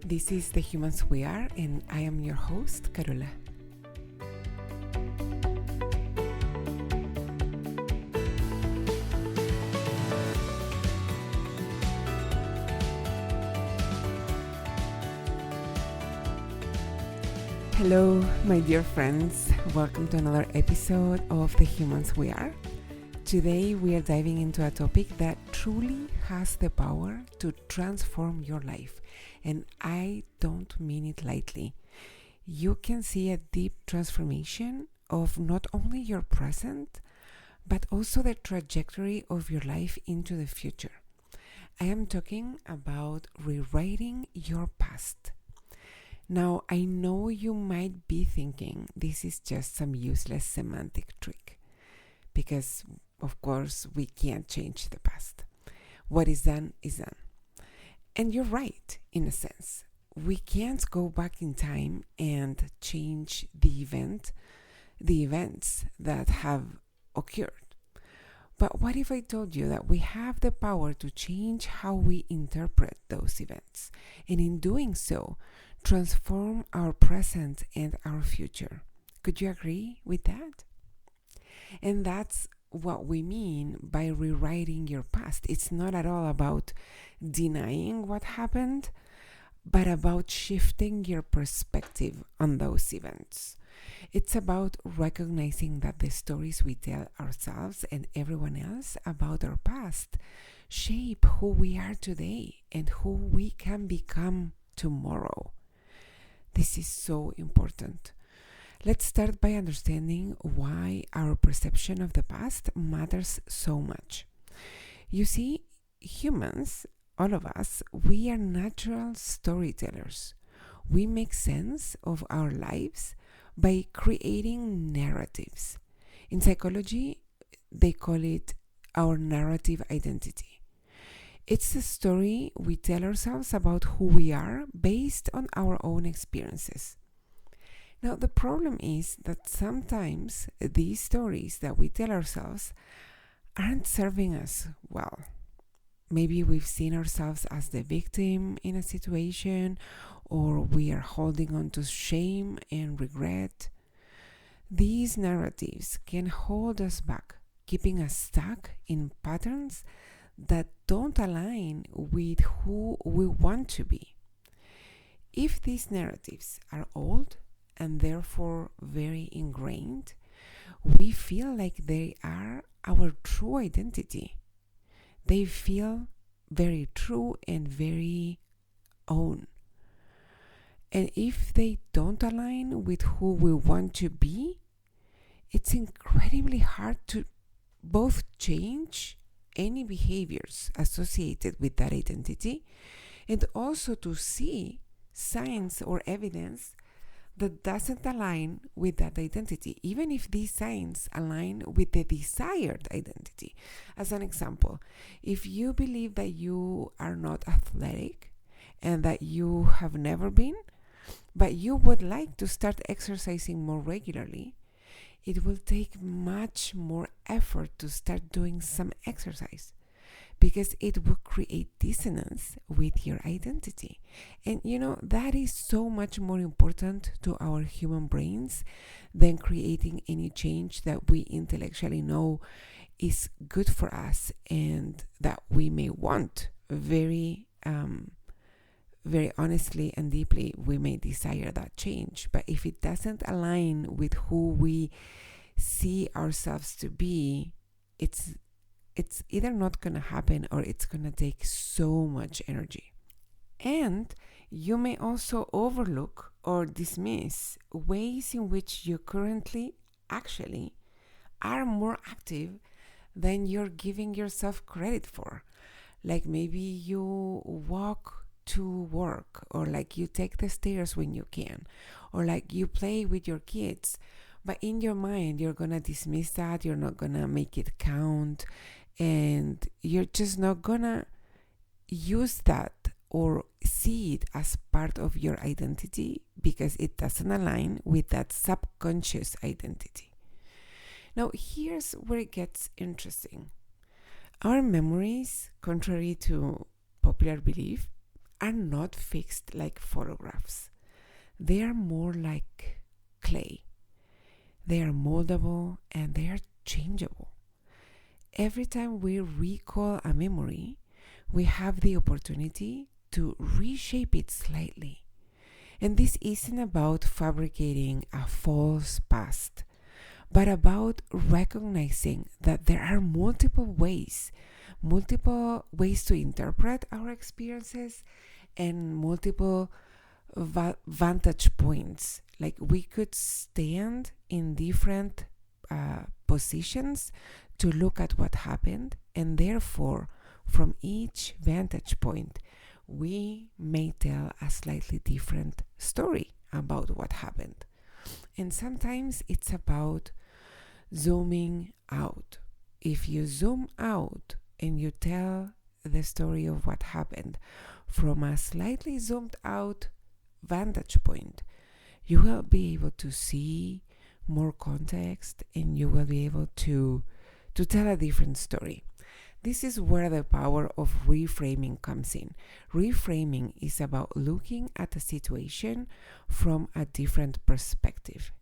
This is The Humans We Are, and I am your host, Carola. Hello, my dear friends. Welcome to another episode of The Humans We Are. Today we are diving into a topic that truly has the power to transform your life. And I don't mean it lightly. You can see a deep transformation of not only your present, but also the trajectory of your life into the future. I am talking about rewriting your past. Now, I know you might be thinking this is just some useless semantic trick, because of course we can't change the past. What is done is done. And you're right, in a sense. We can't go back in time and change the events that have occurred. But what if I told you that we have the power to change how we interpret those events, and in doing so, transform our present and our future? Could you agree with that? And that's what we mean by rewriting your past. It's not at all about denying what happened, but about shifting your perspective on those events. It's about recognizing that the stories we tell ourselves and everyone else about our past shape who we are today and who we can become tomorrow. This is so important. Let's start by understanding why our perception of the past matters so much. You see, humans, all of us, we are natural storytellers. We make sense of our lives by creating narratives. In psychology, they call it our narrative identity. It's the story we tell ourselves about who we are based on our own experiences. Now, the problem is that sometimes these stories that we tell ourselves aren't serving us well. Maybe we've seen ourselves as the victim in a situation, or we are holding on to shame and regret. These narratives can hold us back, keeping us stuck in patterns that don't align with who we want to be. If these narratives are old, and therefore very ingrained, we feel like they are our true identity. They feel very true and very own. And if they don't align with who we want to be, it's incredibly hard to both change any behaviors associated with that identity and also to see signs or evidence that doesn't align with that identity, even if these signs align with the desired identity. As an example, if you believe that you are not athletic and that you have never been, but you would like to start exercising more regularly, it will take much more effort to start doing some exercise, because it will create dissonance with your identity. And that is so much more important to our human brains than creating any change that we intellectually know is good for us and that we may want very honestly and deeply. We may desire that change, but if it doesn't align with who we see ourselves to be, it's either not going to happen or it's going to take so much energy. And you may also overlook or dismiss ways in which you currently actually are more active than you're giving yourself credit for. Like maybe you walk to work, or like you take the stairs when you can, or like you play with your kids. But in your mind, you're going to dismiss that. You're not going to make it count. And you're just not gonna use that or see it as part of your identity because it doesn't align with that subconscious identity. Now, here's where it gets interesting. Our memories, contrary to popular belief, are not fixed like photographs. They are more like clay. They are moldable and they are changeable. Every time we recall a memory, we have the opportunity to reshape it slightly. And this isn't about fabricating a false past, but about recognizing that there are multiple ways to interpret our experiences and multiple vantage points. Like we could stand in different positions to look at what happened, and therefore, from each vantage point, we may tell a slightly different story about what happened. And sometimes it's about zooming out. If you zoom out and you tell the story of what happened from a slightly zoomed out vantage point, you will be able to see more context and you will be able to tell a different story. This is where the power of reframing comes in. Reframing is about looking at a situation from a different perspective.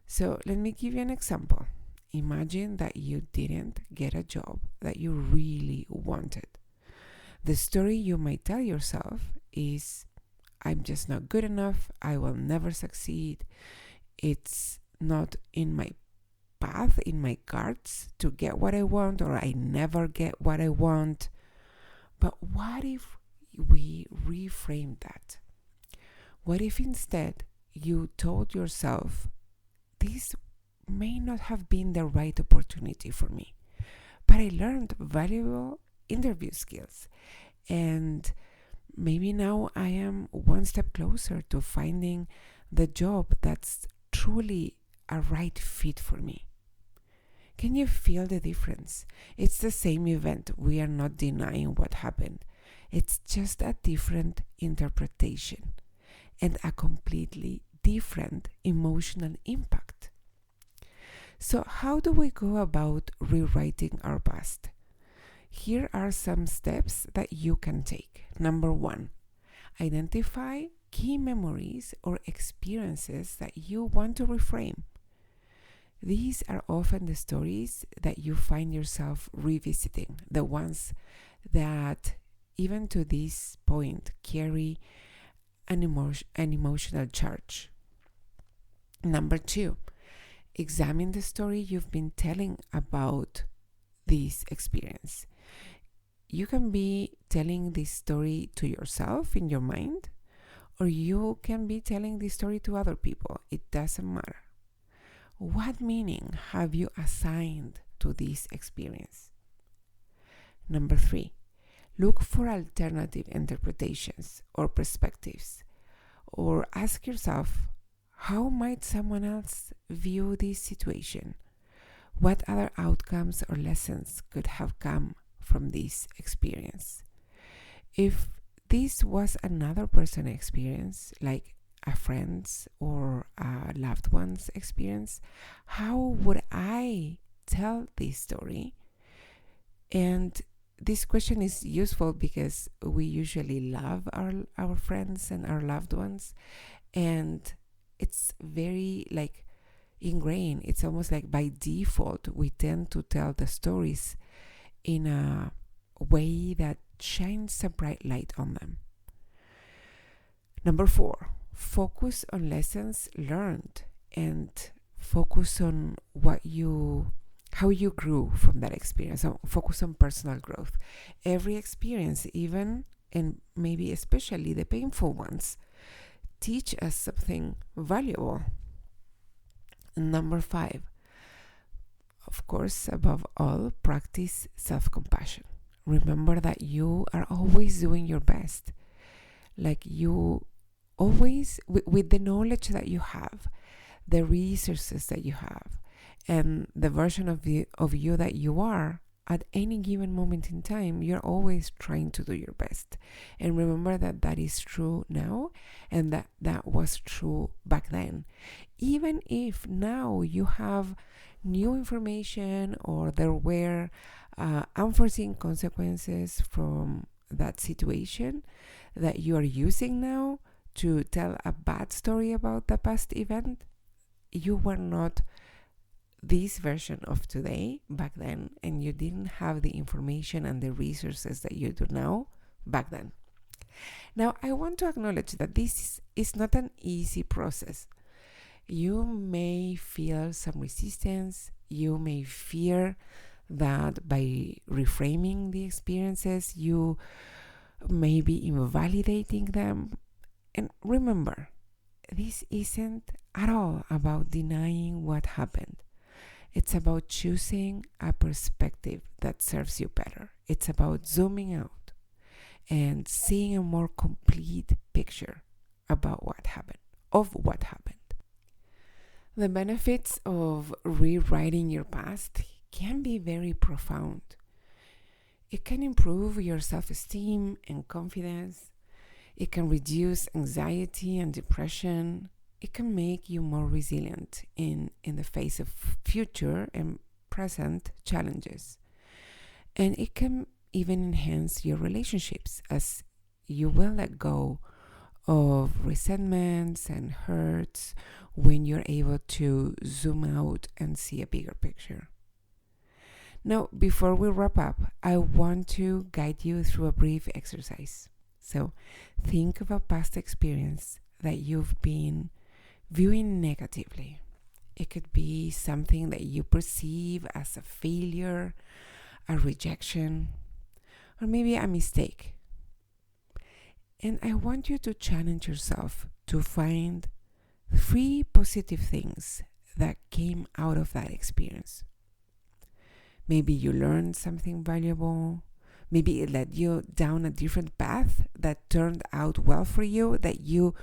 So let me give you an example. Imagine that you didn't get a job that you really wanted. The story you might tell yourself is, I'm just not good enough, I will never succeed, it's not in my path, in my cards to get what I want, or I never get what I want. But what if we reframe that? What if instead you told yourself, this may not have been the right opportunity for me, but I learned valuable interview skills, and maybe now I am one step closer to finding the job that's truly a right fit for me. Can you feel the difference? It's the same event. We are not denying what happened. It's just a different interpretation and a completely different emotional impact. So how do we go about rewriting our past? Here are some steps that you can take. Number 1, identify key memories or experiences that you want to reframe. These are often the stories that you find yourself revisiting, the ones that even to this point carry an emotional charge. Number 2, examine the story you've been telling about this experience. You can be telling this story to yourself in your mind, or you can be telling this story to other people. It doesn't matter. What meaning have you assigned to this experience? Number 3, look for alternative interpretations or perspectives, or ask yourself, how might someone else view this situation? What other outcomes or lessons could have come from this experience? If this was another person's experience, like a friend's or a loved one's experience, how would I tell this story? And this question is useful because we usually love our friends and our loved ones, and it's very like ingrained. It's almost like by default we tend to tell the stories in a way that shines a bright light on them. Number 4, focus on lessons learned and focus on how you grew from that experience. So focus on personal growth. Every experience, even and maybe especially the painful ones, teach us something valuable. Number 5, of course, above all, practice self-compassion. Remember that you are always doing your best. Like you always, with the knowledge that you have, the resources that you have, and the version of you that you are at any given moment in time, you're always trying to do your best. And remember that is true now, and that was true back then. Even if now you have new information or there were unforeseen consequences from that situation that you are using now to tell a bad story about the past event, you were not this version of today back then, and you didn't have the information and the resources that you do now back then. Now, I want to acknowledge that this is not an easy process. You may feel some resistance. You may fear that by reframing the experiences, you may be invalidating them. And remember, this isn't at all about denying what happened. It's about choosing a perspective that serves you better. It's about zooming out and seeing a more complete picture about what happened. The benefits of rewriting your past can be very profound. It can improve your self-esteem and confidence. It can reduce anxiety and depression. It can make you more resilient in the face of future and present challenges. And it can even enhance your relationships, as you will let go of resentments and hurts when you're able to zoom out and see a bigger picture. Now, before we wrap up, I want to guide you through a brief exercise. So think of a past experience that you've been viewing negatively. It could be something that you perceive as a failure, a rejection, or maybe a mistake. And I want you to challenge yourself to find 3 positive things that came out of that experience. Maybe you learned something valuable. Maybe it led you down a different path that turned out well for you, that you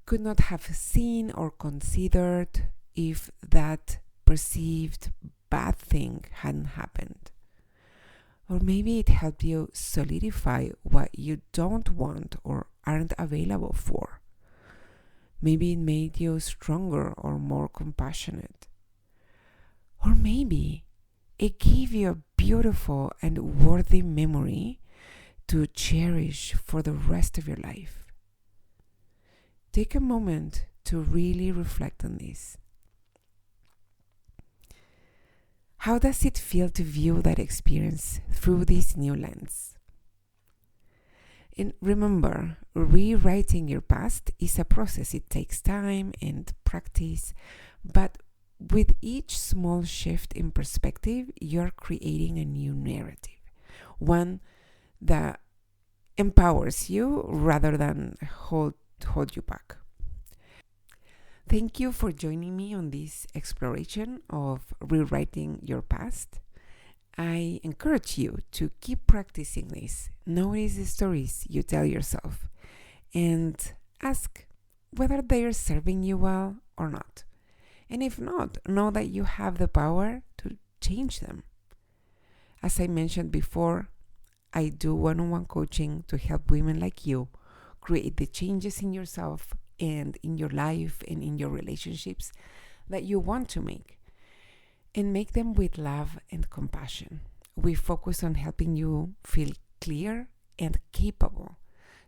could not have seen or considered if that perceived bad thing hadn't happened. Or maybe it helped you solidify what you don't want or aren't available for. Maybe it made you stronger or more compassionate. Or maybe it gave you a beautiful and worthy memory to cherish for the rest of your life. Take a moment to really reflect on this. How does it feel to view that experience through this new lens? And remember, rewriting your past is a process. It takes time and practice, but with each small shift in perspective, you're creating a new narrative, one that empowers you rather than hold you back. Thank you for joining me on this exploration of rewriting your past. I encourage you to keep practicing this. Notice the stories you tell yourself and ask whether they are serving you well or not. And if not, know that you have the power to change them. As I mentioned before, I do one-on-one coaching to help women like you create the changes in yourself and in your life and in your relationships that you want to make, and make them with love and compassion. We focus on helping you feel clear and capable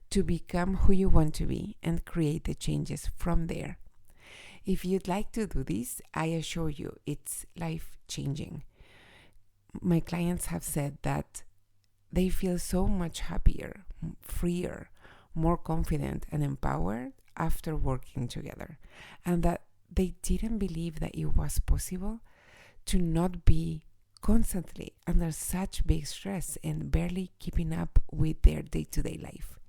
to become who you want to be and create the changes from there. If you'd like to do this, I assure you it's life-changing. My clients have said that they feel so much happier, freer, more confident and empowered after working together, and that they didn't believe that it was possible to not be constantly under such big stress and barely keeping up with their day-to-day life,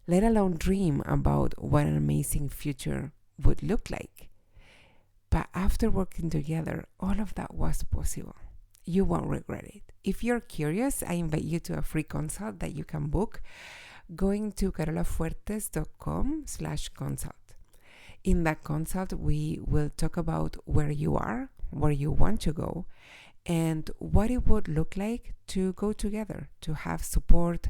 let alone dream about what an amazing future would look like. But after working together, all of that was possible. You won't regret it. If you're curious, I invite you to a free consult that you can book going to carolafuertes.com/consult. In that consult, we will talk about where you are, where you want to go, and what it would look like to go together, to have support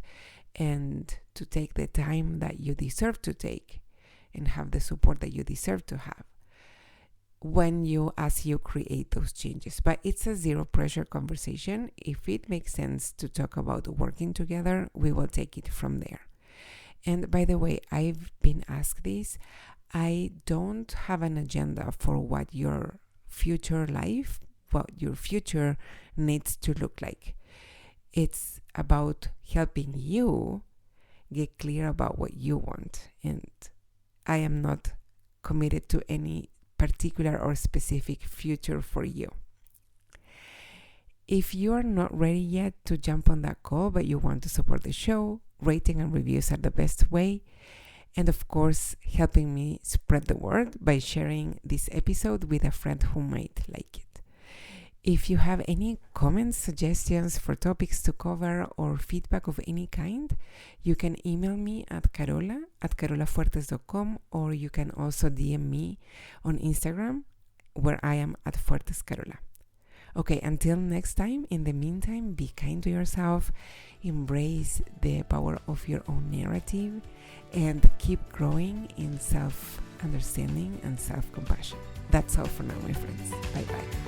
and to take the time that you deserve to take and have the support that you deserve to have. as you create those changes. But it's a zero pressure conversation. If it makes sense to talk about working together, we will take it from there. And by the way, I've been asked this. I don't have an agenda for what your future life, what your future needs to look like. It's about helping you get clear about what you want. And I am not committed to any particular or specific future for you. If you are not ready yet to jump on that call, but you want to support the show, rating and reviews are the best way. And of course, helping me spread the word by sharing this episode with a friend who might like it. If you have any comments, suggestions for topics to cover, or feedback of any kind, you can email me at carolafuertes.com, or you can also DM me on Instagram, where I am at fuertescarola. Okay, until next time, in the meantime, be kind to yourself, embrace the power of your own narrative, and keep growing in self-understanding and self-compassion. That's all for now, my friends. Bye-bye.